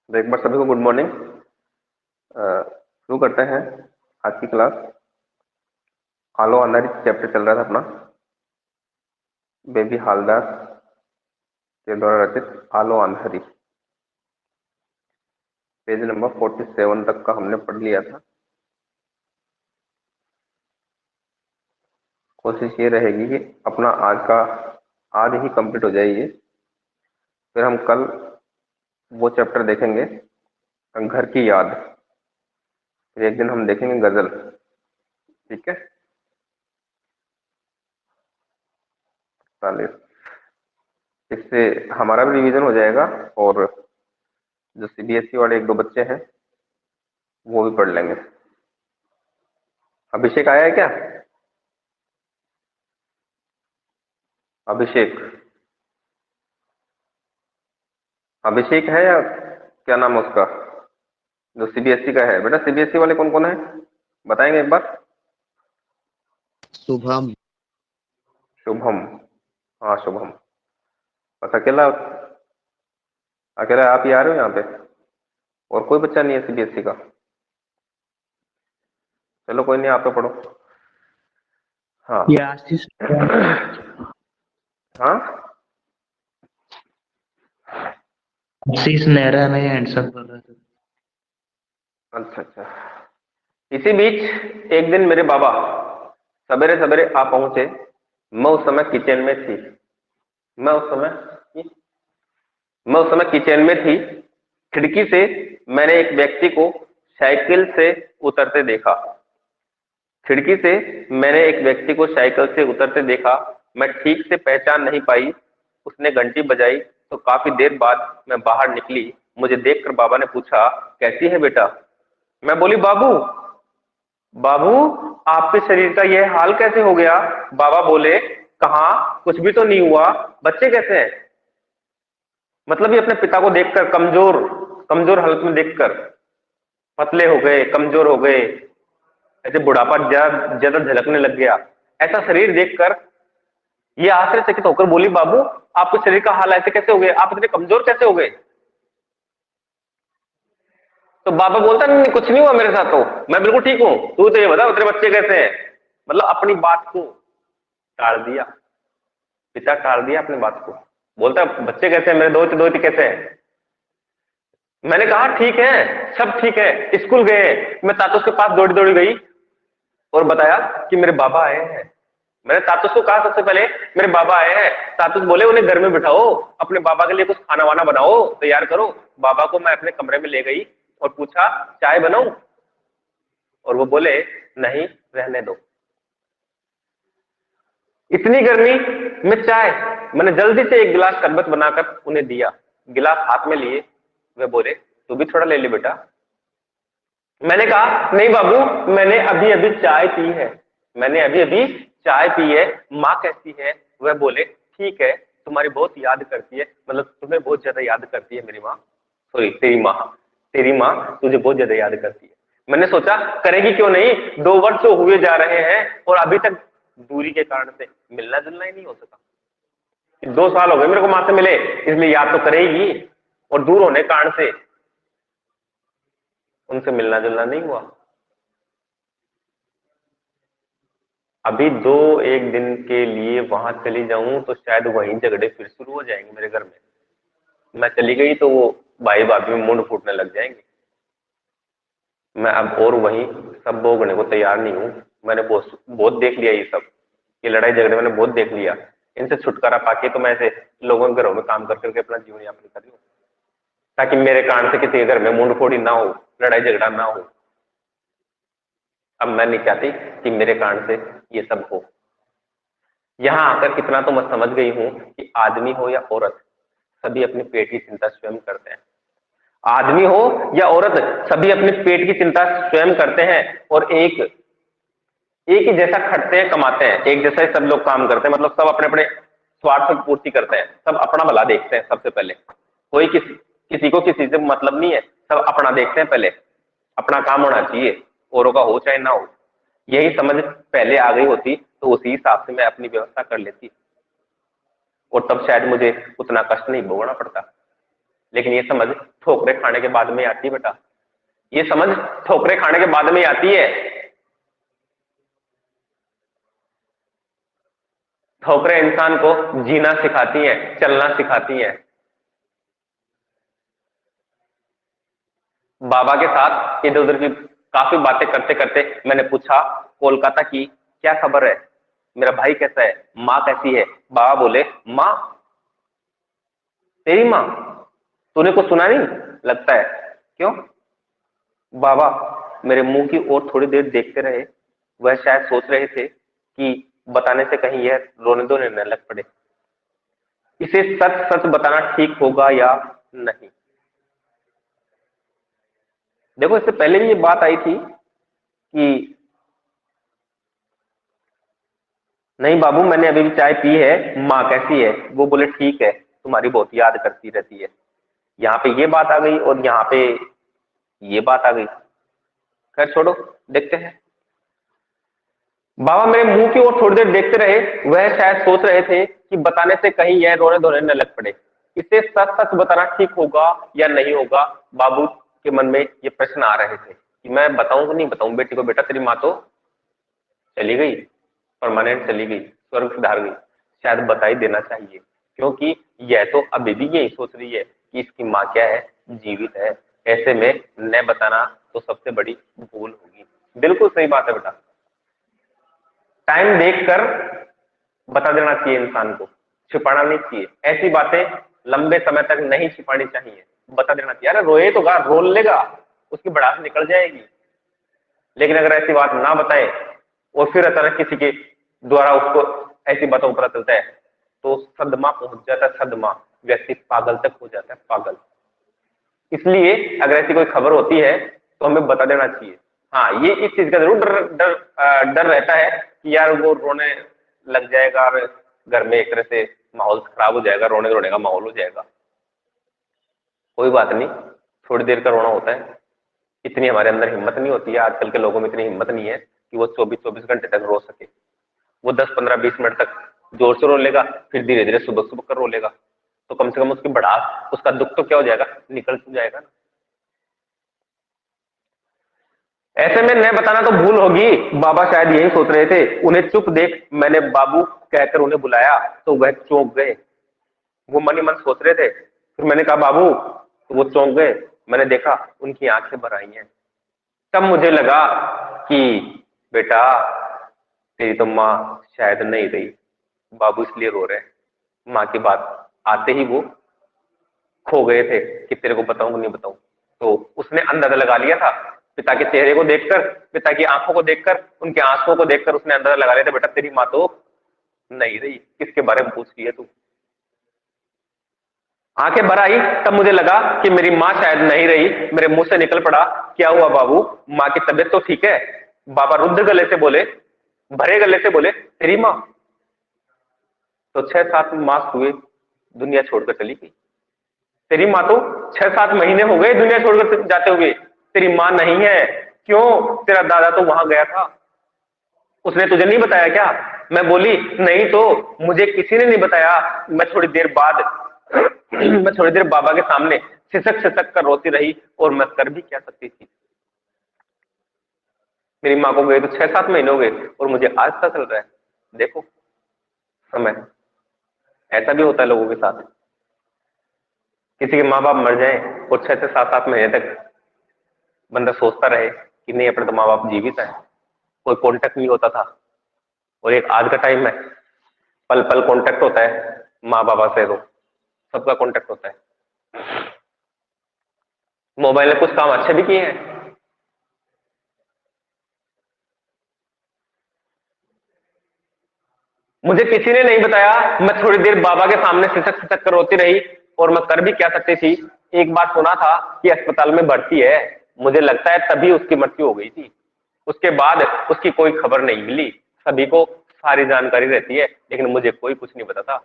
तो एक बार सभी को गुड मॉर्निंग। शुरू करते हैं आज की क्लास। आलो अनारी चैप्टर चल रहा था अपना, बेबी हालदार के द्वारा रचित आलो अनहरी। पेज नंबर 47 तक का हमने पढ़ लिया था। कोशिश ये रहेगी कि अपना आज ही कंप्लीट हो जाए ये। फिर हम कल वो चैप्टर देखेंगे, घर की याद। फिर एक दिन हम देखेंगे गजल। ठीक है, 40। इससे हमारा भी रिवीजन हो जाएगा और जो सीबीएसई वाले एक दो बच्चे हैं वो भी पढ़ लेंगे। अभिषेक आया है क्या? अभिषेक अभिषेक है या क्या नाम है उसका, जो सीबीएसई का है? बेटा सीबीएसई वाले कौन कौन है बताएंगे एक बार? शुभम। शुभम, हाँ शुभम। बस अकेला अकेला आप ही आ रहे हो यहाँ पे, और कोई बच्चा नहीं है सीबीएसई का? चलो कोई नहीं, आप तो पढ़ो। हाँ ये आशीष हाँ, आशीष नेहरा ने आंसर कर रहा था। अच्छा अच्छा। इसी बीच एक दिन मेरे बाबा सवेरे सवेरे आ पहुंचे। मैं उस समय किचन में थी। मैं उस समय मैं उस समय किचन में थी। खिड़की से मैंने एक व्यक्ति को साइकिल से उतरते देखा। खिड़की से मैंने एक व्यक्ति को साइकिल से उतरते देखा। मैं ठीक से पहचान नहीं पाई। उसने घंटी बजाई तो काफी देर बाद मैं बाहर निकली। मुझे देखकर बाबा ने पूछा, कैसी है बेटा? मैं बोली, बाबू बाबू आपके शरीर का यह हाल कैसे हो गया? बाबा बोले, कहा कुछ भी तो नहीं हुआ, बच्चे कैसे हैं? मतलब ये अपने पिता को देखकर कमजोर कमजोर हालत में देखकर पतले हो गए, कमजोर हो गए, ऐसे बुढ़ापा ज्यादा झलकने लग गया। ऐसा शरीर देखकर ये आश्चर्यचकित होकर बोली, बाबू आपके शरीर का हाल ऐसे कैसे हो गया? आप इतने कमजोर कैसे हो गए? तो बाबा बोलता, नहीं कुछ नहीं हुआ मेरे साथ, तो मैं बिल्कुल ठीक हूं। तू तो ये बता तेरे बच्चे कैसे हैं? मतलब अपनी बात को टाल दिया, पिता टाल दिया अपनी बात को। बोलता बच्चे कैसे हैं, मेरे दोस्त कैसे हैं? मैंने कहा ठीक है, सब ठीक है, स्कूल गए। मैं तातुस के पास दौड़ी दौड़ी गई और बताया कि मेरे बाबा आए हैं। मैंने तातुस को कहा सबसे पहले, मेरे बाबा आए हैं। तातुस बोले, उन्हें घर में बिठाओ, अपने बाबा के लिए कुछ खाना वाना बनाओ, तैयार करो। बाबा को मैं अपने कमरे में ले गई और पूछा, चाय बनाऊं? और वो बोले, नहीं रहने दो, इतनी गर्मी में चाय? मैंने जल्दी से एक गिलास शरबत बनाकर उन्हें दिया। गिलास हाथ में लिए वे बोले, तू भी थोड़ा ले ले बेटा। मैंने कहा, नहीं बाबू, मैंने अभी अभी चाय पी है, मैंने अभी अभी चाय पी है। माँ कैसी है? वह बोले, ठीक है, तुम्हारी बहुत याद करती है, मतलब तुम्हें बहुत ज्यादा याद करती है मेरी माँ। सॉरी, तेरी माँ तुझे बहुत ज्यादा याद करती है। मैंने सोचा करेगी क्यों नहीं, 2 वर्ष तो हुए जा रहे हैं और अभी तक दूरी के कारण से मिलना जुलना ही नहीं हो सका। 2 साल हो गए मेरे को माँ से मिले, इसलिए याद तो करेगी, और दूर होने के कारण से उनसे मिलना जुलना नहीं हुआ। अभी 2-1 दिन के लिए वहां चली जाऊं तो शायद वहीं झगड़े फिर शुरू हो जाएंगे मेरे घर में। मैं चली गई तो वो भाई भाभी में मुंड फूटने लग जाएंगे। मैं अब और वहीं सब भोगने को तैयार नहीं हूं। मैंने बहुत बहुत देख लिया ये सब, ये लड़ाई झगड़े मैंने बहुत देख लिया। इनसे छुटकारा पाके तो मैं ऐसे लोगों के घरों में काम कर करके अपना जीवन यापन कर लूं, ताकि मेरे कारण से किसी के घर में मुंड फोड़ी ना हो, लड़ाई झगड़ा ना हो। अब मैं नहीं चाहती कि मेरे कारण से ये सब हो। यहां आकर इतना तो मैं समझ गई हूं कि आदमी हो या औरत, सभी अपने पेट की चिंता स्वयं करते हैं। आदमी हो या औरत, सभी अपने पेट की चिंता स्वयं करते हैं, और एक ही जैसा खटते हैं, कमाते हैं, एक जैसा ही सब लोग काम करते हैं। मतलब सब अपने अपने स्वार्थ की पूर्ति करते हैं, सब अपना भला देखते हैं सबसे पहले। कोई किसी को किसी से मतलब नहीं है, सब अपना देखते हैं पहले, अपना काम होना चाहिए, औरों का हो चाहे ना हो। यही समझ पहले आ गई होती तो उसी हिसाब से मैं अपनी व्यवस्था कर लेती, और तब शायद मुझे उतना कष्ट नहीं भोगना पड़ता। लेकिन ये समझ ठोकरे खाने के बाद में आती है बेटा, ये समझ ठोकरे खाने के बाद में आती है। ठोकरें इंसान को जीना सिखाती हैं, चलना सिखाती हैं। बाबा के साथ इधर उधर की काफी बातें करते करते मैंने पूछा कोलकाता की क्या खबर है, मेरा भाई कैसा है, माँ कैसी है। बाबा बोले माँ, तेरी माँ, तूने कुछ सुना नहीं लगता है, क्यों। बाबा मेरे मुंह की ओर थोड़ी देर देखते रहे, वह शायद सोच रहे थे कि बताने से कहीं यह रोने धोने न लग पड़े, इसे सच सच बताना ठीक होगा या नहीं। देखो इससे पहले भी ये बात आई थी कि नहीं बाबू मैंने अभी भी चाय पी है, माँ कैसी है। वो बोले ठीक है, तुम्हारी बहुत याद करती रहती है। यहाँ पे ये बात आ गई और यहाँ पे ये बात आ गई। खैर छोड़ो, देखते हैं। बाबा मेरे मुंह की ओर थोड़ी देर देखते रहे, वह शायद सोच रहे थे कि बताने से कहीं यह रोने धोने न लग पड़े, इसे सच सच बताना ठीक होगा या नहीं होगा। बाबू के मन में ये प्रश्न आ रहे थे कि मैं बताऊं कि नहीं बताऊं बेटी को। बेटा तेरी माँ तो चली गई, परमानेंट चली गई, स्वर्ग सिधार गई, शायद बता ही देना चाहिए, क्योंकि यह तो अभी भी यही सोच रही है कि इसकी माँ क्या है, जीवित है। ऐसे में न बताना तो सबसे बड़ी भूल होगी। बिल्कुल सही बात है बेटा, टाइम देखकर बता देना चाहिए इंसान को, छिपाना नहीं चाहिए। ऐसी बातें लंबे समय तक नहीं छिपानी चाहिए, बता देना चाहिए। अरे रोए तो गा, रोल लेगा, उसकी भड़ास निकल जाएगी। लेकिन अगर ऐसी बात ना बताएं और फिर अचानक किसी के द्वारा उसको ऐसी बातों को पता चलता है तो सदमा पहुंच जाता है, सदमा, व्यक्ति पागल तक हो जाता है, पागल। इसलिए अगर ऐसी कोई खबर होती है तो हमें बता देना चाहिए। हाँ ये इस चीज का जरूर डर रहता है कि यार वो रोने लग जाएगा और घर में एक तरह से माहौल खराब हो जाएगा, रोने रोने का माहौल हो जाएगा। कोई बात नहीं, थोड़ी देर का रोना होता है, इतनी हमारे अंदर हिम्मत नहीं होती है। आजकल के लोगों में इतनी हिम्मत नहीं है कि वो 24-24 घंटे तक रो सके। वो 10-15-20 मिनट तक जोर से रो लेगा, फिर धीरे धीरे सुबह सुबह कर रो लेगा, तो कम से कम उसकी भड़ास, उसका दुख तो क्या हो जाएगा, निकल जाएगा ना। ऐसे में न बताना तो भूल होगी। बाबा शायद यही सोच रहे थे। उन्हें चुप देख मैंने बाबू कहकर उन्हें बुलाया तो वह चौंक गए। वो मन ही मन सोच रहे थे, फिर मैंने कहा बाबू, तो वो चौंक गए। मैंने देखा उनकी आंखें भर आई हैं। तब मुझे लगा कि बेटा तेरी तो माँ शायद नहीं रही, बाबू इसलिए रो रहे हैं। माँ की बात आते ही वो खो गए थे कि तेरे को बताऊं कि नहीं बताऊं। तो उसने अंदाजा लगा लिया था, पिता के चेहरे को देखकर, पिता की आंखों को देखकर, उनके आंसुओं को देखकर उसने अंदाजा लगा लिया था, बेटा तेरी माँ तो नहीं रही, किसके बारे में पूछ रही है तू। आंखें भर आई तब मुझे लगा कि मेरी माँ शायद नहीं रही। मेरे मुंह से निकल पड़ा, क्या हुआ बाबू, माँ की तबीयत तो ठीक है। बाबा रुद्र गले से बोले, भरे गले से बोले, तेरी माँ तो 6-7 मास हुए दुनिया छोड़कर चली गई। तेरी माँ तो 6-7 महीने हो गए दुनिया छोड़कर जाते हुए, तेरी माँ नहीं है। क्यों, तेरा दादा तो वहां गया था, उसने तुझे नहीं बताया क्या। मैं बोली नहीं तो मुझे किसी ने नहीं बताया। मैं थोड़ी देर बाद मैं थोड़ी देर बाबा के सामने सिसक सिसक कर रोती रही, और मैं कर भी क्या सकती थी। मेरी माँ को गए तो 6-7 महीने हो गए और मुझे आज पता चल रहा है। देखो समय, ऐसा भी होता है लोगों के साथ। किसी के माँ बाप मर जाए और 6 से 7-7 महीने तक बंदा सोचता रहे कि नहीं अपने तो माँ बाप जीवित है, कोई कांटेक्ट नहीं होता था। और एक आज का टाइम है, पल पल कांटेक्ट होता है माँ बाबा से, तो सबका कांटेक्ट होता है। मोबाइल ने कुछ काम अच्छे भी किए हैं। मुझे किसी ने नहीं बताया, मैं थोड़ी देर बाबा के सामने सिसक सिसक कर रोती रही, और मैं कर भी क्या सकती थी। एक बात सुना था कि अस्पताल में भर्ती है, मुझे लगता है तभी उसकी मृत्यु हो गई थी। उसके बाद उसकी कोई खबर नहीं मिली। सभी को सारी जानकारी रहती है, लेकिन मुझे कोई कुछ नहीं बताता।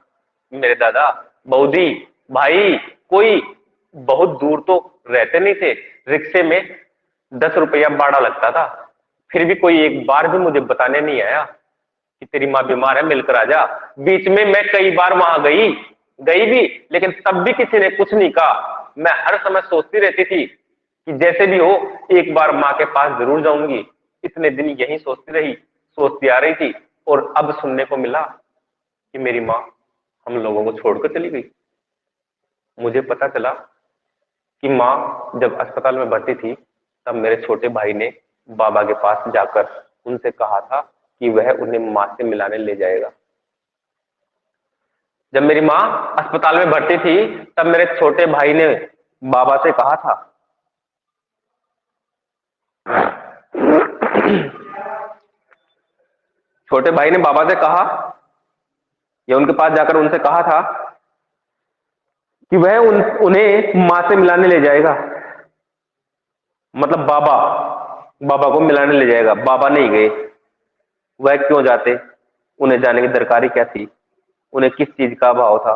मेरे दादा, बऊदी, भाई, कोई बहुत दूर तो रहते नहीं थे। रिक्शे में 10 रुपया भाड़ा लगता था, फिर भी कोई एक बार भी मुझे बताने नहीं आया कि तेरी माँ बीमार है, मिलकर आ जा। बीच में मैं कई बार वहां गई भी, लेकिन तब भी किसी ने कुछ नहीं कहा। मैं हर समय सोचती रहती थी कि जैसे भी हो एक बार माँ के पास जरूर जाऊंगी। इतने दिन यही सोचती रही, सोचती आ रही थी, और अब सुनने को मिला कि मेरी माँ हम लोगों को छोड़कर चली गई। मुझे पता चला कि माँ जब अस्पताल में भर्ती थी तब मेरे छोटे भाई ने बाबा के पास जाकर उनसे कहा था कि वह उन्हें माँ से मिलाने ले जाएगा। जब मेरी माँ अस्पताल में भर्ती थी तब मेरे छोटे भाई ने बाबा से कहा था छोटे भाई ने बाबा से कहा या उनके पास जाकर उनसे कहा था कि वह उन्हें माँ से मिलाने ले जाएगा। मतलब बाबा बाबा को मिलाने ले जाएगा। बाबा नहीं गए। वह क्यों जाते? उन्हें जाने की दरकारी क्या थी? उन्हें किस चीज का अभाव था?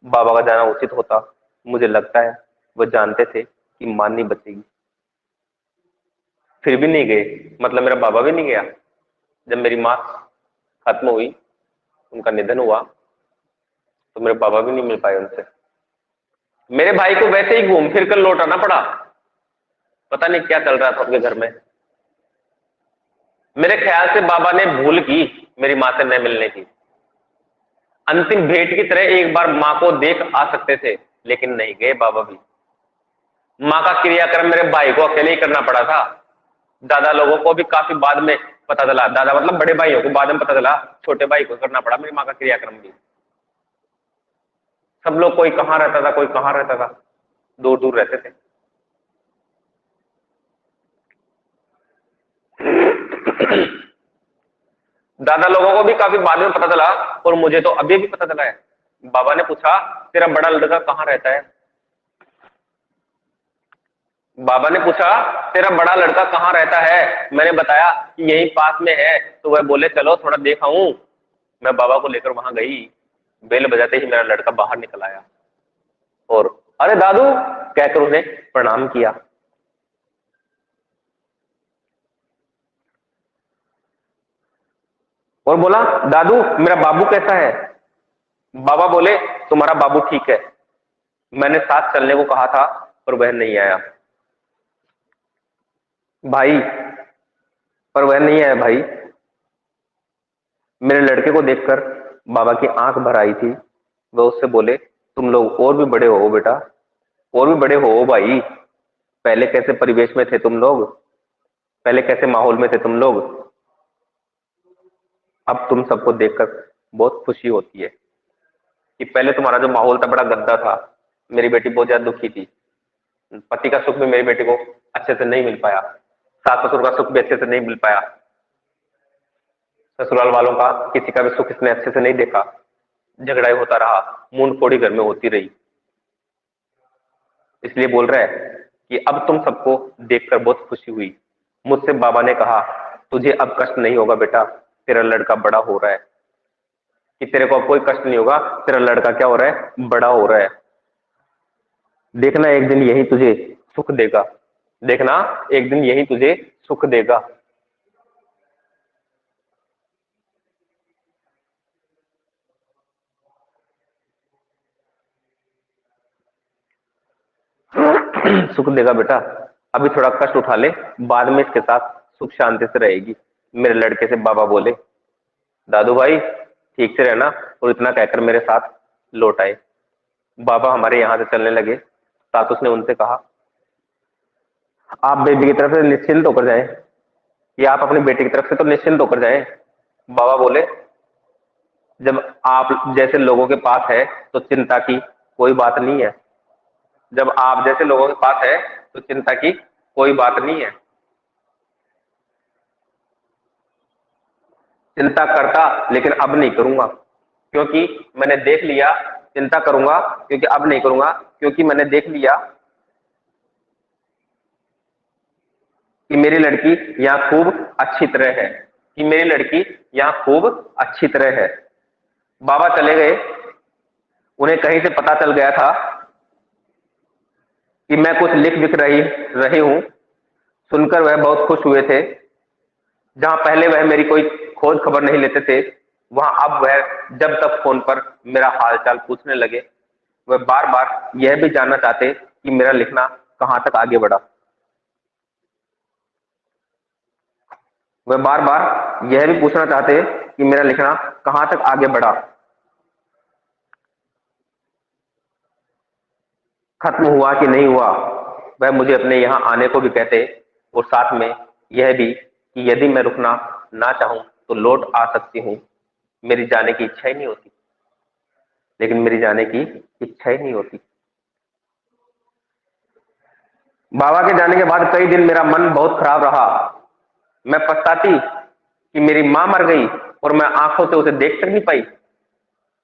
बाबा का जाना उचित होता। मुझे लगता है वह जानते थे कि मां नहीं बचेगी, फिर भी नहीं गए। मतलब मेरा बाबा भी नहीं गया। जब मेरी मां खत्म हुई, उनका निधन हुआ, तो मेरे बाबा भी नहीं मिल पाए उनसे। मेरे भाई को वैसे ही घूम फिर कर लौटाना पड़ा। पता नहीं क्या चल रहा था उनके घर में। मेरे ख्याल से बाबा ने भूल की मेरी मां से न मिलने की। अंतिम भेंट की तरह एक बार मां को देख आ सकते थे, लेकिन नहीं गए बाबा भी। मां का क्रियाक्रम मेरे भाई को अकेले ही करना पड़ा था। दादा लोगों को भी काफी बाद में पता चला। दादा मतलब बड़े भाइयों को बाद में पता चला। छोटे भाई को करना पड़ा मेरी मां का क्रियाक्रम भी। सब लोग कोई कहां रहता था, कोई कहां रहता था, दूर दूर रहते थे। दादा लोगों को भी काफी बाद में पता चला, और मुझे तो अभी भी पता चला है। बाबा ने पूछा तेरा बड़ा लड़का कहां रहता है? बाबा ने पूछा तेरा बड़ा लड़का कहां रहता है? मैंने बताया कि यहीं पास में है। तो वह बोले चलो थोड़ा देख आऊं। मैं बाबा को लेकर वहां गई। बेल बजाते ही मेरा लड़का बाहर निकल आया और अरे दादू कहकर उन्हें प्रणाम किया। और बोला दादू मेरा बाबू कैसा है? बाबा बोले तुम्हारा बाबू ठीक है। मैंने साथ चलने को कहा था पर वह नहीं आया भाई। पर वह नहीं आया भाई। मेरे लड़के को देखकर बाबा की आंख भर आई थी। वह उससे बोले तुम लोग और भी बड़े हो बेटा, और भी बड़े हो भाई। पहले कैसे परिवेश में थे तुम लोग, पहले कैसे माहौल में थे तुम लोग। अब तुम सबको देखकर बहुत खुशी होती है कि पहले तुम्हारा जो माहौल था बड़ा गंदा था। मेरी बेटी बहुत ज्यादा दुखी थी। पति का सुख भी मेरी बेटी को अच्छे से नहीं मिल पाया। सास ससुर का सुख भी अच्छे से नहीं मिल पाया। ससुराल वालों का किसी का भी सुख इसने अच्छे से नहीं देखा। झगड़ा ही होता रहा, मूंड फोड़ी घर में होती रही। इसलिए बोल रहा है कि अब तुम सबको देखकर बहुत खुशी हुई। मुझसे बाबा ने कहा तुझे अब कष्ट नहीं होगा बेटा, तेरा लड़का बड़ा हो रहा है। कि तेरे को अब कोई कष्ट नहीं होगा, तेरा लड़का क्या हो रहा है, बड़ा हो रहा है। देखना एक दिन यही तुझे सुख देगा। देखना एक दिन यही तुझे सुख देगा। सुख देगा बेटा। अभी थोड़ा कष्ट उठा ले, बाद में इसके साथ सुख शांति से रहेगी। मेरे लड़के से बाबा बोले दादू भाई ठीक से रहना, और इतना कहकर मेरे साथ लौट आए। बाबा हमारे यहां से चलने लगे। तातुस ने उनसे कहा आप बेबी की तरफ से निश्चिंत होकर जाएं, या आप अपनी बेटी की तरफ से तो निश्चिंत होकर जाएं। बाबा बोले जब आप जैसे लोगों के पास है तो चिंता की कोई बात नहीं है। जब आप जैसे लोगों के पास है तो चिंता की कोई बात नहीं है। चिंता करता लेकिन अब नहीं करूंगा, क्योंकि मैंने देख लिया। चिंता करूंगा क्योंकि अब नहीं करूंगा, क्योंकि मैंने देख लिया कि मेरी लड़की यहाँ खूब अच्छी तरह है। कि मेरी लड़की यहाँ खूब अच्छी तरह है। बाबा चले गए। उन्हें कहीं से पता चल गया था कि मैं कुछ लिख विख रही हूं। सुनकर वह बहुत खुश हुए थे। जहां पहले वह मेरी कोई खोज खबर नहीं लेते थे, वहां अब वह जब तक फोन पर मेरा हालचाल पूछने लगे। वह बार बार यह भी जानना चाहते कि मेरा लिखना कहां तक आगे बढ़ा। वह बार बार यह भी पूछना चाहते हैं कि मेरा लिखना कहां तक आगे बढ़ा, खत्म हुआ कि नहीं हुआ। वह मुझे अपने यहाँ आने को भी कहते, और साथ में यह भी कि यदि मैं रुकना ना चाहूं तो लौट आ सकती हूँ। मेरी जाने की इच्छा ही नहीं होती, लेकिन मेरी जाने की इच्छा ही नहीं होती। बाबा के जाने के बाद कई दिन मेरा मन बहुत खराब रहा। मैं पछताती कि मेरी मां मर गई और मैं आंखों से उसे देख तक नहीं पाई।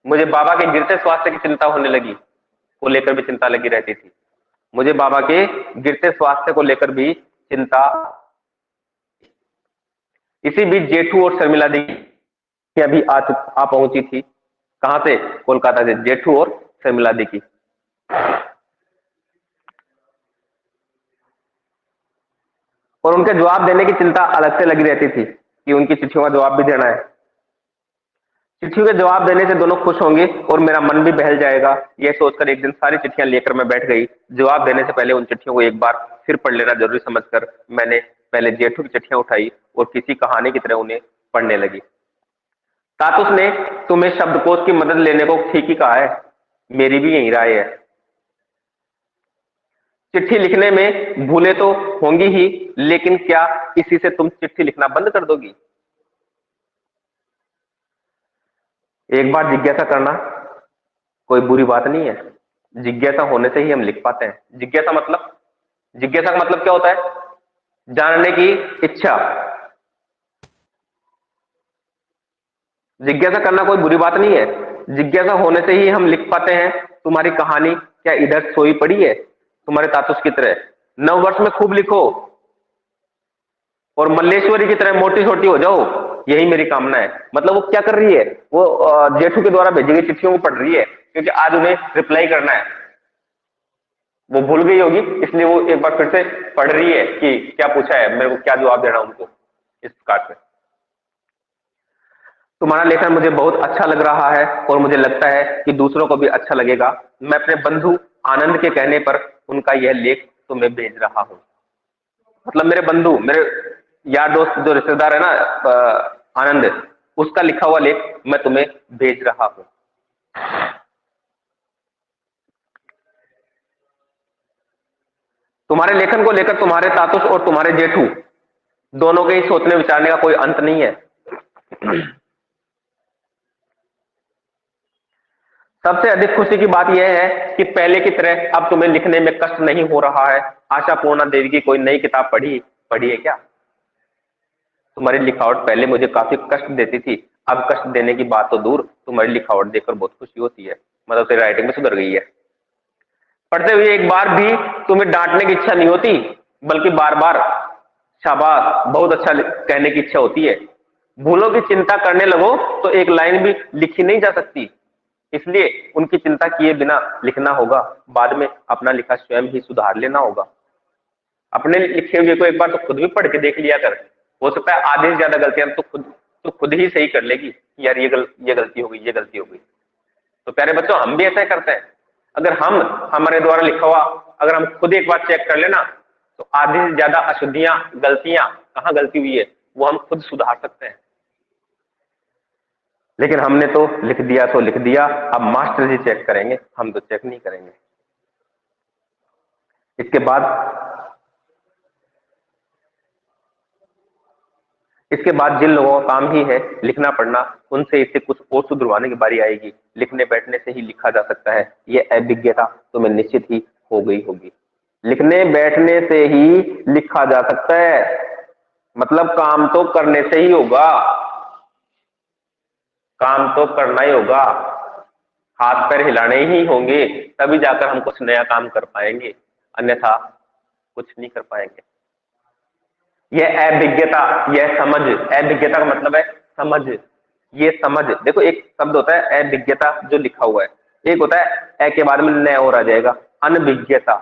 मुझे बाबा के गिरते स्वास्थ्य की चिंता होने लगी, को लेकर भी चिंता लगी रहती थी। मुझे बाबा के गिरते स्वास्थ्य को लेकर भी चिंता। इसी बीच जेठू और शर्मिला दी अभी आ पहुंची थी। कहां से? कोलकाता से। जेठू और शर्मिला दी की। और उनके जवाब देने की चिंता अलग से लगी रहती थी कि उनकी चिट्ठियों का जवाब भी देना है। चिट्ठियों के जवाब देने से दोनों खुश होंगे और मेरा मन भी बहल जाएगा। यह सोचकर एक दिन सारी चिट्ठियां लेकर मैं बैठ गई। जवाब देने से पहले उन चिट्ठियों को एक बार फिर पढ़ लेना जरूरी समझकर मैंने पहले जेठू की चिट्ठियां उठाई और किसी कहानी की तरह उन्हें पढ़ने लगी। तातुस ने तुम्हें शब्दकोश की मदद लेने को ठीक ही कहा है, मेरी भी यही राय है। चिट्ठी लिखने में भूलें तो होंगी ही, लेकिन क्या इसी से तुम चिट्ठी लिखना बंद कर दोगी? एक बार जिज्ञासा करना कोई बुरी बात नहीं है। जिज्ञासा होने से ही हम लिख पाते हैं। जिज्ञासा का मतलब क्या होता है? जानने की इच्छा। जिज्ञासा करना कोई बुरी बात नहीं है। जिज्ञासा होने से ही हम लिख पाते हैं। तुम्हारी कहानी क्या इधर सोई पड़ी है तुम्हारे तातुस की तरह? 9 वर्ष में खूब लिखो और मल्लेश्वरी की तरह मोटी छोटी हो जाओ, यही मेरी कामना है। मतलब वो क्या कर रही है? वो जेठू के द्वारा भेजी गई चिट्ठियों को पढ़ रही है, क्योंकि आज उन्हें रिप्लाई करना है। वो भूल गई होगी, इसलिए वो एक बार फिर से पढ़ रही है कि क्या पूछा है, मेरे को क्या जवाब देना उनको, इस प्रकार से। तुम्हारा लेखन मुझे बहुत अच्छा लग रहा है और मुझे लगता है कि दूसरों को भी अच्छा लगेगा। मैं अपने बंधु आनंद के कहने पर उनका यह लेख तुम्हें भेज रहा हूं। मतलब मेरे बंधु, मेरे यार दोस्त, जो रिश्तेदार है ना आनंद, उसका लिखा हुआ लेख मैं तुम्हें भेज रहा हूं। तुम्हारे लेखन को लेकर तुम्हारे तातुस और तुम्हारे जेठू दोनों के ही सोचने विचारने का कोई अंत नहीं है। सबसे अधिक खुशी की बात यह है कि पहले की तरह अब तुम्हें लिखने में कष्ट नहीं हो रहा है। आशा पूर्णा देवी की कोई नई किताब पढ़ी है क्या? तुम्हारी लिखावट पहले मुझे काफी कष्ट देती थी, अब कष्ट देने की बात तो दूर, तुम्हारी लिखावट देखकर बहुत खुशी होती है। मतलब तेरी राइटिंग में सुधर गई है। पढ़ते हुए एक बार भी तुम्हें डांटने की इच्छा नहीं होती, बल्कि बार बार शाबाश, बहुत अच्छा कहने की इच्छा होती है। भूलों की चिंता करने लगो तो एक लाइन भी लिखी नहीं जा सकती, इसलिए उनकी चिंता किए बिना लिखना होगा। बाद में अपना लिखा स्वयं ही सुधार लेना होगा। अपने लिखे हुए को एक बार तो खुद भी पढ़ के देख लिया कर। हो सकता है आधे से ज्यादा गलतियां तो खुद ही सही कर लेगी। यार ये गलती हो गई, ये गलती हो गई। तो प्यारे बच्चों, हम भी ऐसा ही करते हैं। अगर हमारे द्वारा लिखा हुआ अगर हम खुद एक बार चेक कर लेना, तो आधी से ज्यादा अशुद्धियां, गलतियां, कहाँ गलती हुई है वो हम खुद सुधार सकते हैं। लेकिन हमने तो लिख दिया तो लिख दिया, अब मास्टर जी चेक करेंगे, हम तो चेक नहीं करेंगे। इसके बाद जिन लोगों का काम ही है लिखना पढ़ना, उनसे इसे कुछ और सुधरवाने की बारी आएगी। लिखने बैठने से ही लिखा जा सकता है, ये अभिज्ञता तुम्हें निश्चित ही हो गई होगी। लिखने बैठने से ही लिखा जा सकता है, मतलब काम तो करने से ही होगा। काम तो करना ही होगा, हाथ पैर हिलाने ही होंगे, तभी जाकर हम कुछ नया काम कर पाएंगे, अन्यथा कुछ नहीं कर पाएंगे। यह अभिज्ञता, यह समझ, अभिज्ञता का मतलब है समझ। ये समझ, देखो एक शब्द होता है अभिज्ञता जो लिखा हुआ है, एक होता है ए के बाद में न और आ जाएगा अनभिज्ञता,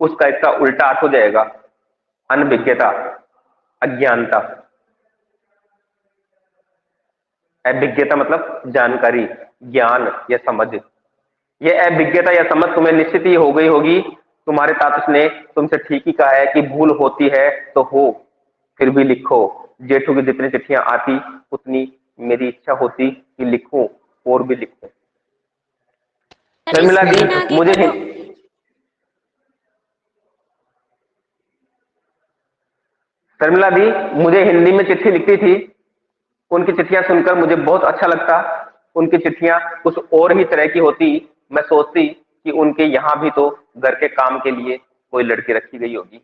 उसका इसका उल्टा अर्थ हो जाएगा अनभिज्ञता, अज्ञानता। अभिज्ञता मतलब जानकारी, ज्ञान या समझ। ये अभिज्ञता या समझ तुम्हें निश्चित ही हो गई होगी। तुम्हारे तातुस ने तुमसे ठीक ही कहा है कि भूल होती है तो हो, फिर भी लिखो। जेठू की जितनी चिट्ठियां आती उतनी मेरी इच्छा होती कि लिखूं और भी लिखूं। अरे शर्मिला दी स्क्रीन आगे मुझे करो। शर्मिला दी मुझे हिंदी में चिट्ठी लिखती थी। उनकी चिट्ठियां सुनकर मुझे बहुत अच्छा लगता। उनकी चिट्ठियां कुछ और ही तरह की होती। मैं सोचती कि उनके यहाँ भी तो घर के काम के लिए कोई लड़की रखी गई होगी।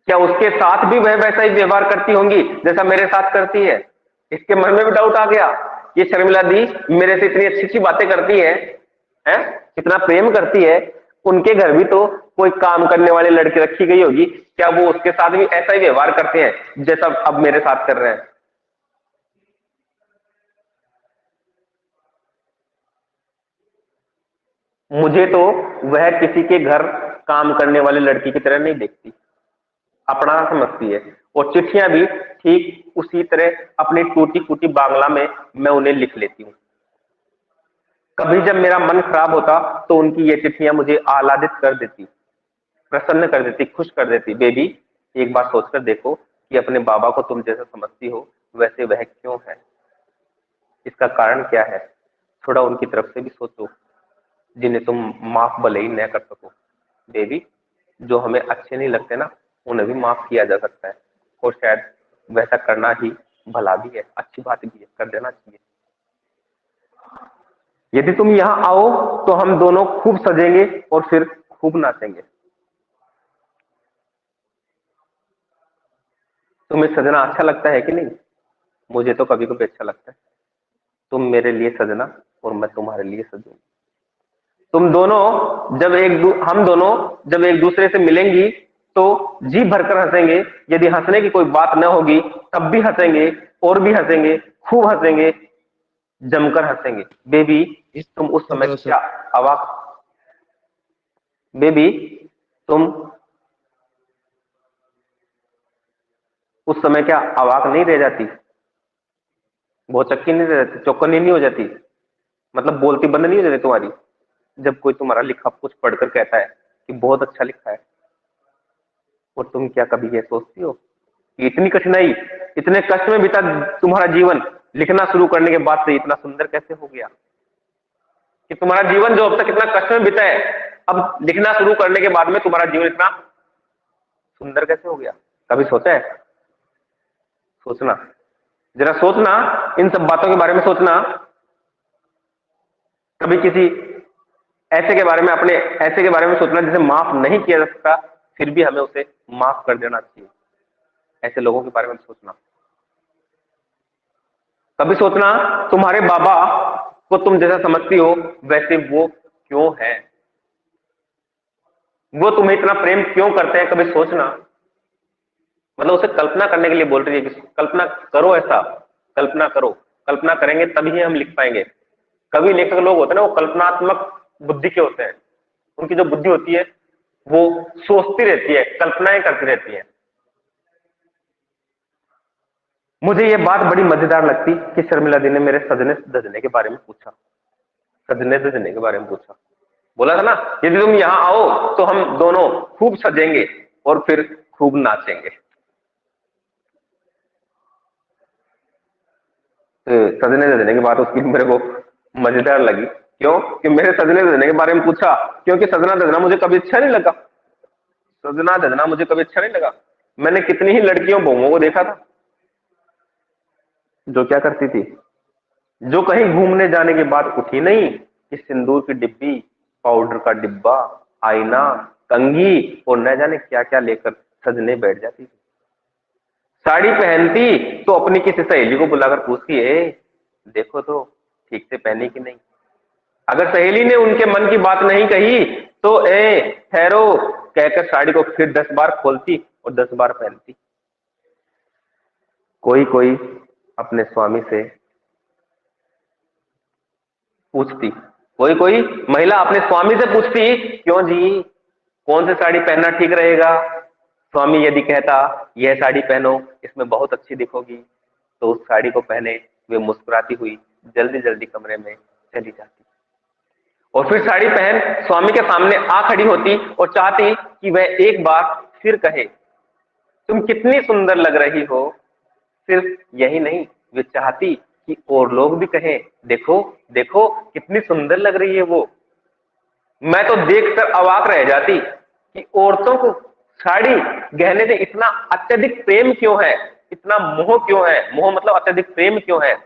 क्या उसके साथ भी वह वैसा ही व्यवहार करती होंगी जैसा मेरे साथ करती है? इसके मन में भी डाउट आ गया। ये शर्मिला दी मेरे से इतनी अच्छी अच्छी बातें करती है, इतना प्रेम करती है, उनके घर भी तो कोई काम करने वाली लड़की रखी गई होगी। क्या वो उसके साथ भी ऐसा ही व्यवहार करते हैं जैसा अब मेरे साथ कर रहे हैं? मुझे तो वह किसी के घर काम करने वाली लड़की की तरह नहीं देखती, अपना समझती है। और चिट्ठियां भी ठीक उसी तरह अपनी टूटी फूटी बांग्ला में मैं उन्हें लिख लेती हूँ। कभी जब मेरा मन खराब होता तो उनकी ये चिट्ठियां मुझे आह्लादित कर देती, प्रसन्न कर देती, खुश कर देती। बेबी, एक बार सोचकर देखो कि अपने बाबा को तुम जैसा समझती हो वैसे वह क्यों है, इसका कारण क्या है? थोड़ा उनकी तरफ से भी सोचो, जिन्हें तुम माफ भले ही न कर सको। बेबी, जो हमें अच्छे नहीं लगते ना, उन्हें भी माफ किया जा सकता है। और शायद वैसा करना ही भला भी है, अच्छी बात भी है, कर देना चाहिए। यदि तुम यहाँ आओ तो हम दोनों खूब सजेंगे और फिर खूब नाचेंगे। तुम्हें सजना अच्छा लगता है कि नहीं? मुझे तो कभी कभी अच्छा लगता है। तुम मेरे लिए सजना और मैं तुम्हारे लिए सजूंगी। तुम दोनों जब हम दोनों जब एक दूसरे से मिलेंगी तो जी भरकर हंसेंगे। यदि हंसने की कोई बात न होगी तब भी हंसेंगे और भी हंसेंगे, खूब हंसेंगे, जमकर हंसेंगे। बेबी, इस तुम उस समय करो क्या सर। अवाक बेबी तुम उस समय क्या अवाक नहीं रह जाती? बहुत चक्की नहीं रह जाती, चौकन्नी नहीं हो जाती? मतलब बोलती बंद नहीं हो जाती तुम्हारी जब कोई तुम्हारा लिखा कुछ पढ़कर कहता है कि बहुत अच्छा लिखा है? और तुम क्या कभी ये सोचती हो कि इतनी कठिनाई, इतने कष्ट में बीता तुम्हारा जीवन, लिखना शुरू करने के बाद से इतना सुंदर कैसे हो गया? कि तुम्हारा जीवन जो अब तक इतना कष्ट में बीता है, अब लिखना शुरू करने के बाद में तुम्हारा जीवन इतना सुंदर कैसे हो गया? कभी सोचा है? सोचना, जरा सोचना, इन सब बातों के बारे में सोचना। कभी किसी ऐसे के बारे में, अपने ऐसे के बारे में सोचना जिसे माफ नहीं किया जा सकता, फिर भी हमें उसे माफ कर देना चाहिए। ऐसे लोगों के बारे में सोचना। कभी सोचना, तुम्हारे बाबा को तुम जैसा समझती हो वैसे वो क्यों है, वो तुम्हें इतना प्रेम क्यों करते हैं? कभी सोचना। मतलब उसे कल्पना करने के लिए बोल रही है कि कल्पना करो, ऐसा कल्पना करो। कल्पना करेंगे तभी हम लिख पाएंगे। कभी लेखक लोग होते हैं ना, वो कल्पनात्मक बुद्धि के होते हैं। उनकी जो बुद्धि होती है वो सोचती रहती है, कल्पनाएं करती रहती है। मुझे ये बात बड़ी मजेदार लगती कि शर्मिला दी ने मेरे सजने धजने के बारे में पूछा। सजने धजने के बारे में पूछा। बोला था ना, यदि तुम यहाँ आओ तो हम दोनों खूब सजेंगे और फिर खूब नाचेंगे। तो सजने धजने की बात उसकी मेरे को मजेदार लगी। क्यों? कि मेरे सजने धजने के बारे में पूछा, क्योंकि सजना धजना मुझे कभी अच्छा नहीं लगा। सजना धजना मुझे कभी अच्छा नहीं लगा। मैंने कितनी ही लड़कियों बहुओं को देखा था जो क्या करती थी, जो कहीं घूमने जाने के बाद उठी नहीं कि सिंदूर की डिब्बी, पाउडर का डिब्बा, आईना, कंघी और न जाने क्या क्या लेकर सजने बैठ जाती थी। साड़ी पहनती तो अपनी किसी सहेली को बुलाकर पूछती है, देखो तो ठीक से पहनी कि नहीं। अगर सहेली ने उनके मन की बात नहीं कही तो ए ठहरो कहकर साड़ी को फिर 10 बार खोलती और 10 बार पहनती। कोई कोई अपने स्वामी से पूछती, कोई कोई महिला अपने स्वामी से पूछती, क्यों जी, कौन सी साड़ी पहनना ठीक रहेगा? स्वामी यदि कहता यह साड़ी पहनो, इसमें बहुत अच्छी दिखोगी, तो उस साड़ी को पहने वे मुस्कुराती हुई जल्दी जल्दी कमरे में चली जाती। और फिर साड़ी पहन स्वामी के सामने आ खड़ी होती और चाहती कि वह एक बार फिर कहे, तुम कितनी सुंदर लग रही हो। सिर्फ यही नहीं, वे चाहती कि और लोग भी कहें, देखो देखो कितनी सुंदर लग रही है वो। मैं तो देखकर अवाक रह जाती कि औरतों को साड़ी गहने से इतना अत्यधिक प्रेम क्यों है, इतना मोह क्यों है। मोह मतलब अत्यधिक प्रेम क्यों है,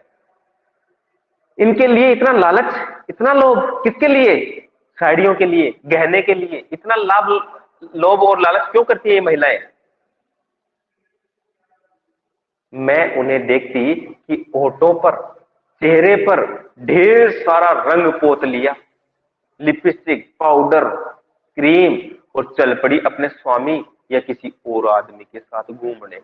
इनके लिए इतना लालच, इतना लोभ, किसके लिए? साड़ियों के लिए, गहने के लिए इतना लाभ, लोभ और लालच क्यों करती है ये महिलाएं? मैं उन्हें देखती कि होठों पर, चेहरे पर ढेर सारा रंग पोत लिया, लिपस्टिक, पाउडर, क्रीम, और चल पड़ी अपने स्वामी या किसी और आदमी के साथ घूमने।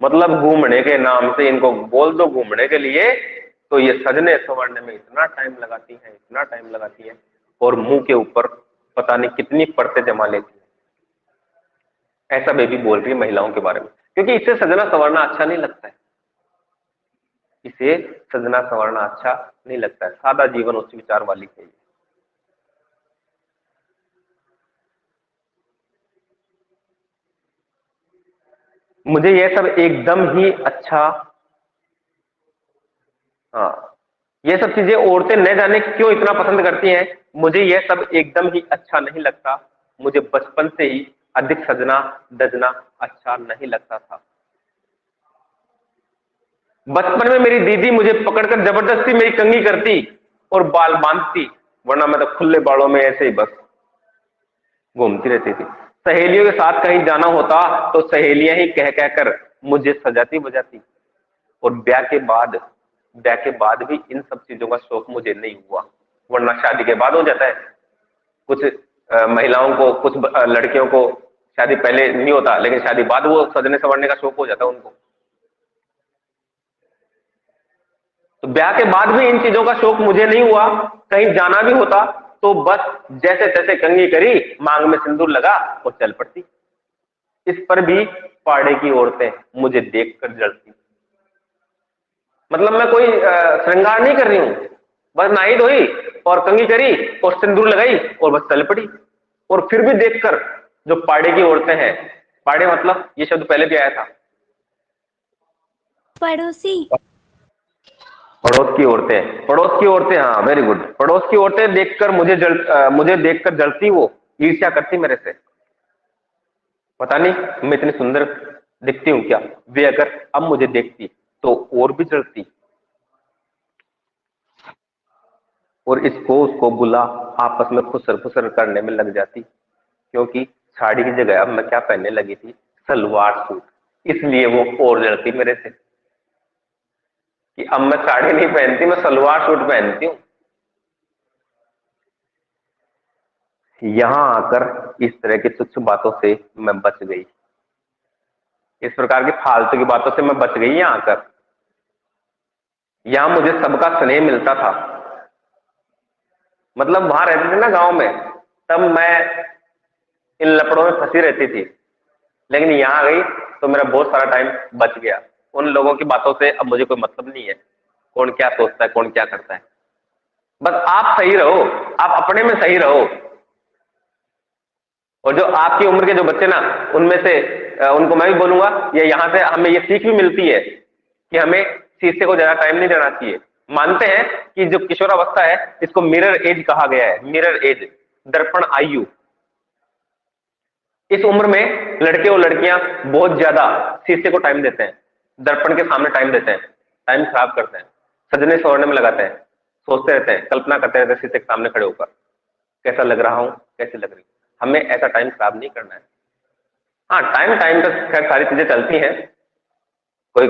मतलब घूमने के नाम से इनको बोल दो घूमने के लिए, तो ये सजने संवरने में इतना टाइम लगाती हैं, इतना टाइम लगाती हैं, और मुंह के ऊपर पता नहीं कितनी परतें जमा लेती हैं। ऐसा बेबी बोल रही है महिलाओं के बारे में, क्योंकि इससे सजना संवरना अच्छा नहीं लगता है। इसे सजना संवरना अच्छा नहीं लगता है, सादा जीवन उच्च विचार वाली है। मुझे यह सब एकदम ही अच्छा, हाँ, ये सब चीजें औरतें न जाने क्यों इतना पसंद करती हैं। मुझे यह सब एकदम ही अच्छा नहीं लगता। मुझे बचपन से ही अधिक सजना दजना अच्छा नहीं लगता था। बचपन में मेरी दीदी मुझे पकड़कर जबरदस्ती मेरी कंघी करती और बाल बांधती, वरना मैं तो खुले बालों में ऐसे ही बस घूमती रहती थी। सहेलियों के साथ कहीं जाना होता तो सहेलियां ही कह कहकर मुझे सजाती बजाती। और ब्याह के बाद भी इन सब चीजों का शौक मुझे नहीं हुआ, वरना शादी के बाद हो जाता है। कुछ महिलाओं को, कुछ लड़कियों को शादी पहले नहीं होता, लेकिन शादी बाद वो सजने संवरने का शौक हो जाता है उनको। तो ब्याह के बाद भी इन चीजों का शौक मुझे नहीं हुआ। कहीं जाना भी होता तो बस जैसे तैसे कंघी करी, मांग में सिंदूर लगा और चल पड़ती। इस पर भी पाड़े की औरतें मुझे देखकर जलती। मतलब मैं कोई श्रृंगार नहीं कर रही हूं, बस नहाई धोई और कंघी करी और सिंदूर लगाई और बस चल पड़ी। और फिर भी देखकर जो पाड़े की औरतें हैं, पाड़े मतलब ये शब्द पहले भी आया था, पड़ोसी। पड़ोस की औरतें, पड़ोस की औरतें, हाँ वेरी गुड। पड़ोस की औरतें देखकर मुझे देखकर जलती, वो ईर्ष्या करती मेरे से। पता नहीं मैं इतनी सुंदर दिखती हूँ क्या, वे अगर अब मुझे देखती तो और भी जलती। और इसको उसको बुला आपस में खुसर खुसर करने में लग जाती, क्योंकि साड़ी की जगह अब मैं क्या पहनने लगी थी, सलवार सूट। इसलिए वो और जलती मेरे से कि अब मैं साड़ी नहीं पहनती, मैं सलवार सूट पहनती हूँ। यहां आकर इस तरह की तुच्छ बातों से मैं बच गई, इस प्रकार की फालतू की बातों से मैं बच गई। यहां आकर, यहां मुझे सबका स्नेह मिलता था। मतलब वहां रहते थे ना गांव में, तब मैं इन लपड़ों में फंसी रहती थी। लेकिन यहां गई तो मेरा बहुत सारा टाइम बच गया। उन लोगों की बातों से अब मुझे कोई मतलब नहीं है, कौन क्या सोचता है, कौन क्या करता है। बस आप सही रहो, आप अपने में सही रहो। और जो आपकी उम्र के जो बच्चे ना, उनमें से उनको मैं भी बोलूंगा, ये यहाँ से हमें ये सीख भी मिलती है कि हमें शीशे को ज्यादा टाइम नहीं देना चाहिए। मानते हैं कि जो किशोरावस्था है इसको मिरर एज कहा गया है, मिरर एज, दर्पण आयु। इस उम्र में लड़के और लड़कियां बहुत ज्यादा शीशे को टाइम देते हैं, दर्पण के सामने टाइम देते हैं, टाइम खराब करते हैं, सजने संवरने में लगाते हैं, सोचते रहते हैं, कल्पना करते रहते हैं शीशे के सामने खड़े होकर, कैसा लग रहा हूं, कैसे लग रही हूं। हमें ऐसा टाइम खराब नहीं करना है। हाँ, टाइम टाइम तक खैर सारी चीजें चलती हैं, कोई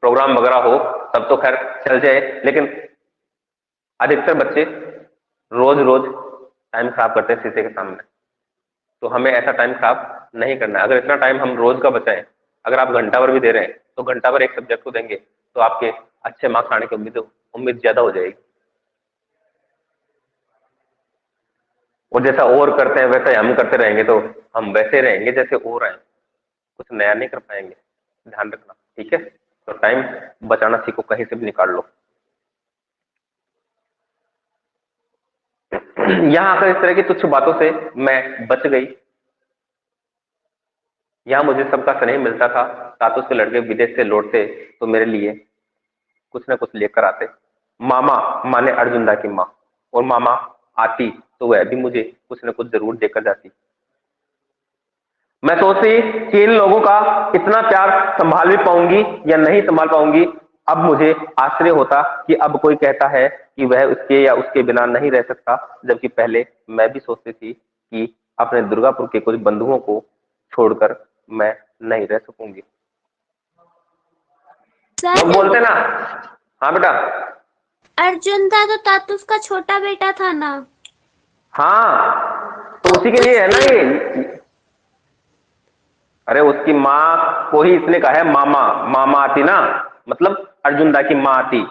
प्रोग्राम वगैरह हो तब तो खैर चल जाए, लेकिन अधिकतर बच्चे रोज रोज टाइम खराब करते हैं शीशे के सामने। तो हमें ऐसा टाइम खराब नहीं करना है। अगर इतना टाइम हम रोज का बचाएं, अगर आप घंटा भर भी दे रहे हैं तो घंटा भर एक सब्जेक्ट को देंगे तो आपके अच्छे मार्क्स आने की उम्मीद ज्यादा हो जाएगी। और जैसा और करते हैं वैसा ही हम करते रहेंगे तो हम वैसे रहेंगे जैसे और आए, कुछ नया नहीं कर पाएंगे। ध्यान रखना, ठीक है? तो टाइम बचाना सीखो, कहीं से भी निकाल लो। यहाँ आकर इस तरह की तुच्छ बातों से मैं बच गई। यहाँ मुझे सबका स्नेह मिलता था। तातुस के लड़के विदेश से लौटते तो मेरे लिए कुछ ना कुछ लेकर आते। मामा माने अर्जुनदा की माँ, और मामा आती तो वह भी मुझे कुछ ना कुछ जरूर देकर जाती। मैं सोचती कि इन लोगों का इतना प्यार संभाल भी पाऊंगी या नहीं संभाल पाऊंगी। अब मुझे आश्चर्य होता कि अब कोई कहता है कि वह उसके या उसके बिना नहीं रह सकता, जबकि पहले मैं भी सोचती थी कि अपने दुर्गापुर के कुछ बंधुओं को छोड़कर मैं नहीं रह सकूंगी। लोग सर बोलते ना। हाँ बेटा। अर्जुन था तो तातुस का छोटा बेटा था ना। हाँ, तो तो उसी के लिए है ना उसकी ये। अरे उसकी माँ को ही इसने कहा है मामा। मामा आती ना, मतलब अर्जुनदा की माँ आती।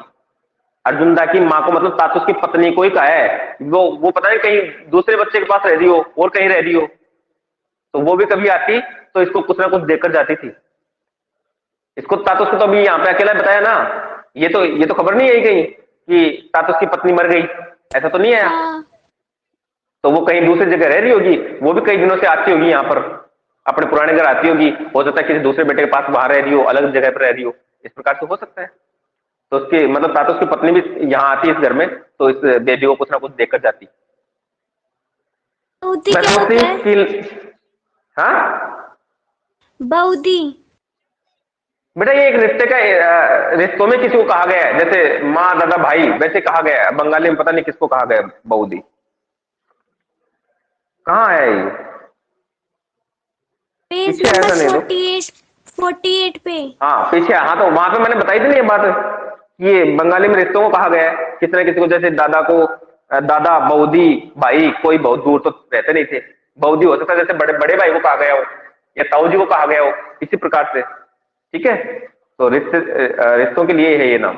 अर्जुनदा की माँ को मतलब तातुस की पत्नी को ही कहा है। वो पता नहीं कहीं दूसरे बच्चे के पास रह रही हो और कहीं रह रही हो, तो वो भी कभी आती तो इसको कुछ ना कुछ देकर जाती थी। इसको तातुस को तो अभी यहाँ पे अकेला बताया ना। ये तो खबर नहीं आई कहीं कि तातुस की पत्नी मर गई, ऐसा तो नहीं आया। हाँ तो वो कहीं दूसरी जगह रह रही होगी, वो भी कई दिनों से आती होगी यहाँ पर, अपने पुराने घर आती होगी। हो सकता है किसी दूसरे बेटे के पास बाहर रह रही हो, अलग जगह पर रह रही हो, इस प्रकार से हो सकता है। तो उसकी मतलब तातो उसकी पत्नी भी यहाँ आती है इस घर में, तो इस बेबी को कुछ ना कुछ देकर जाती। बऊदी मैं क्या होता सोचती है? कि हाँ बऊदी। बेटा, ये एक रिश्ते का रिश्तों में किसी को कहा गया है, जैसे माँ दादा भाई वैसे कहा गया है। बंगाली में पता नहीं किसको कहा गया है बऊदी। कहाँ है ये? पेज पीछे है नंबर ऐसा नहीं तो। 48 पे। हाँ पीछे, हाँ तो वहां पे मैंने बताई थी ना ये बात कि ये बंगाली में रिश्तों को कहा गया है। किसी न किसी को, जैसे दादा को दादा, बऊदी भाई, कोई बहुत दूर तो रहते नहीं थे। बऊदी हो सकता है जैसे बड़े बड़े भाई को कहा गया हो या ताऊ जी को कहा गया हो, इसी प्रकार से। ठीक है, तो रिश्तों के लिए है ये नाम।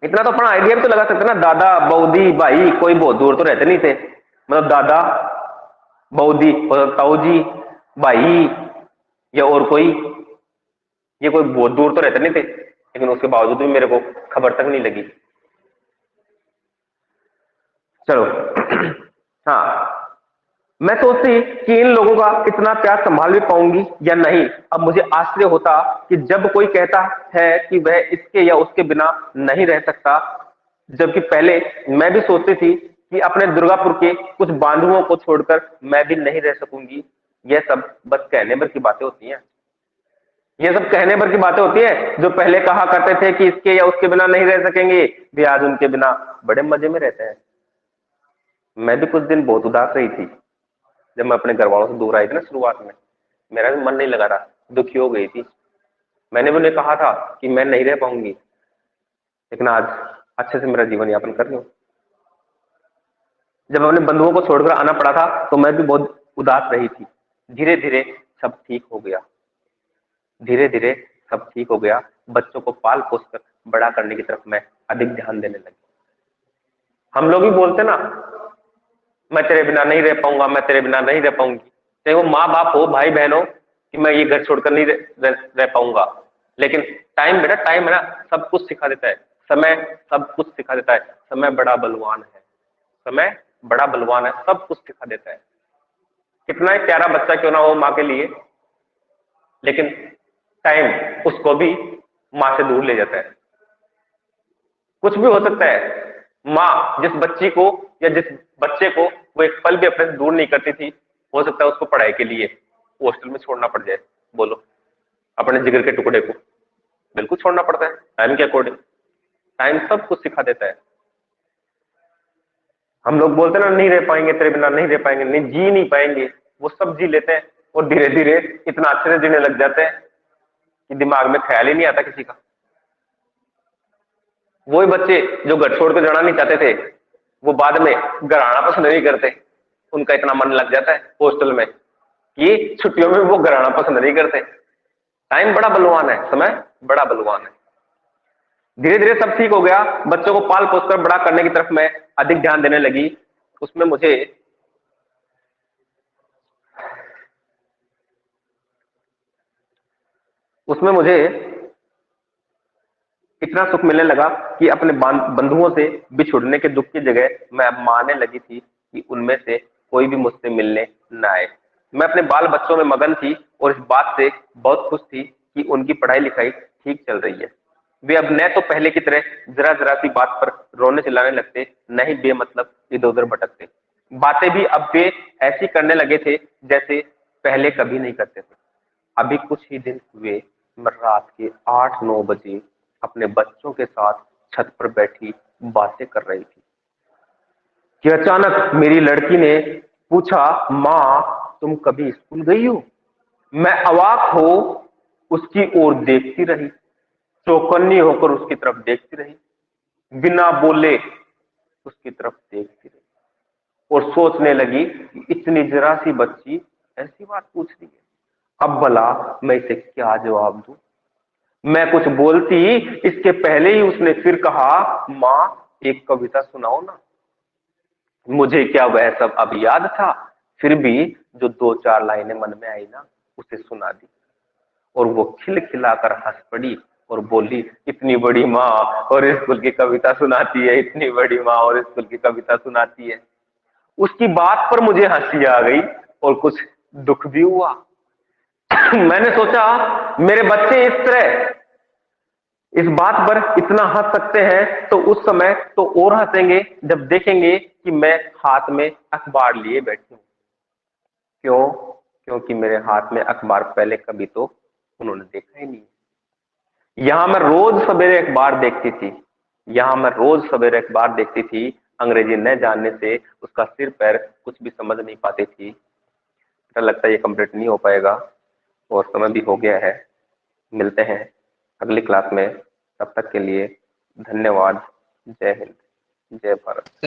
इतना तो अपना आइडिया भी तो लगा सकते ना, दादा बऊदी भाई, कोई बहुत दूर तो रहते नहीं थे। मतलब दादा बऊदी और ताऊ जी भाई या और कोई, ये कोई बहुत दूर तो रहते नहीं थे, लेकिन उसके बावजूद भी मेरे को खबर तक नहीं लगी। चलो हाँ, मैं सोचती कि इन लोगों का इतना प्यार संभाल भी पाऊंगी या नहीं। अब मुझे आश्चर्य होता कि जब कोई कहता है कि वह इसके या उसके बिना नहीं रह सकता, जबकि पहले मैं भी सोचती थी कि अपने दुर्गापुर के कुछ बांधुओं को छोड़कर मैं भी नहीं रह सकूंगी। यह सब बस कहने भर की बातें होती हैं। ये सब कहने भर की बातें होती है। जो पहले कहा करते थे कि इसके या उसके बिना नहीं रह सकेंगे, वे आज उनके बिना बड़े मजे में रहते हैं। मैं भी कुछ दिन बहुत उदास रही थी जब मैं अपने घर वालों से दूर आई थी ना शुरुआत में। मेरा भी मन नहीं लगा था, दुखी हो गई थी। मैंने भी उन्हें कहा था कि मैं नहीं रह पाऊंगी, लेकिन आज अच्छे से मेरा जीवन यापन कर लूं। जब अपने बंधुओं को छोड़कर आना पड़ा था तो मैं भी बहुत उदास रही थी। धीरे धीरे सब ठीक हो गया। धीरे धीरे सब ठीक हो गया। बच्चों को पाल पोस कर बड़ा करने की तरफ मैं अधिक ध्यान देने लगी। हम लोग भी बोलते ना, मैं तेरे बिना नहीं रह पाऊंगा, मैं तेरे बिना नहीं रह पाऊंगी। चाहे वो माँ बाप हो, भाई बहन हो, कि मैं ये घर छोड़कर नहीं रह पाऊंगा। लेकिन टाइम बेटा, टाइम है ना, सब कुछ सिखा देता है। समय सब कुछ सिखा देता है। समय बड़ा बलवान है। समय बड़ा बलवान है, सब कुछ सिखा देता है। कितना ही प्यारा बच्चा क्यों ना हो माँ के लिए, लेकिन टाइम उसको भी माँ से दूर ले जाता है। कुछ भी हो सकता है। माँ जिस बच्ची को या जिस बच्चे को वो एक पल भी अपने से दूर नहीं करती थी, हो सकता है उसको पढ़ाई के लिए हॉस्टल में छोड़ना पड़ जाए। बोलो, अपने जिगर के टुकड़े को बिल्कुल छोड़ना पड़ता है टाइम के अकॉर्डिंग। टाइम सब कुछ सिखा देता है। हम लोग बोलते ना, नहीं रह पाएंगे तेरे बिना, नहीं रह पाएंगे, नहीं जी नहीं पाएंगे। वो सब जी लेते हैं और धीरे धीरे इतना अच्छे से जीने लग जाते हैं कि दिमाग में ख्याल ही नहीं आता किसी का। वही बच्चे जो घर छोड़ कर जाना नहीं चाहते थे, वो बाद में घर आना पसंद नहीं करते। उनका इतना मन लग जाता है हॉस्टल में कि छुट्टियों में वो घर आना पसंद नहीं करते। टाइम बड़ा बलवान है, समय बड़ा बलवान है। धीरे धीरे सब ठीक हो गया। बच्चों को पाल पोस कर बड़ा करने की तरफ मैं अधिक ध्यान देने लगी। उसमें मुझे उसमें मुझे इतना इतना सुख मिलने लगा कि अपने बंधुओं से बिछुड़ने के दुख की जगह मैं अब मानने लगी थी कि उनमें से कोई भी मुझसे मिलने न आए। मैं अपने बाल बच्चों में मगन थी और इस बात से बहुत खुश थी कि उनकी पढ़ाई लिखाई ठीक चल रही है। वे अब न तो पहले की तरह जरा जरा सी बात पर रोने चिल्लाने लगते, न ही बेमतलब इधर उधर भटकते। बातें भी अब वे ऐसी करने लगे थे जैसे पहले कभी नहीं करते थे। अभी कुछ ही दिन हुए मैं रात के 8-9 बजे अपने बच्चों के साथ छत पर बैठी बातें कर रही थी कि अचानक मेरी लड़की ने पूछा, माँ तुम कभी स्कूल गई हो? मैं अवाक हो उसकी ओर देखती रही, चौकन्नी होकर उसकी तरफ देखती रही, बिना बोले उसकी तरफ देखती रही और सोचने लगी कि इतनी जरा सी बच्ची ऐसी बात पूछ रही है, अब भला मैं इसे क्या जवाब दूं? मैं कुछ बोलती इसके पहले ही उसने फिर कहा, माँ एक कविता सुनाओ ना। मुझे क्या वह सब अब याद था, फिर भी जो 2-4 लाइनें मन में आई ना उसे सुना दी और वो खिलखिलाकर हंस पड़ी और बोली, इतनी बड़ी माँ और स्कूल की कविता सुनाती है, इतनी बड़ी माँ और स्कूल की कविता सुनाती है। उसकी बात पर मुझे हंसी आ गई और कुछ दुख भी हुआ। मैंने सोचा मेरे बच्चे इस तरह इस बात पर इतना हंस सकते हैं तो उस समय तो और हंसेंगे जब देखेंगे कि मैं हाथ में अखबार लिए बैठी हूं। क्यों? क्योंकि मेरे हाथ में अखबार पहले कभी तो उन्होंने देखा ही नहीं। यहां मैं रोज सवेरे अखबार देखती थी, अंग्रेजी न जानने से उसका सिर पैर कुछ भी समझ नहीं पाती थी। मुझे लगता है ये कंप्लीट नहीं हो पाएगा और समय भी हो गया है। मिलते हैं अगली क्लास में, तब तक के लिए धन्यवाद। जय हिंद, जय भारत।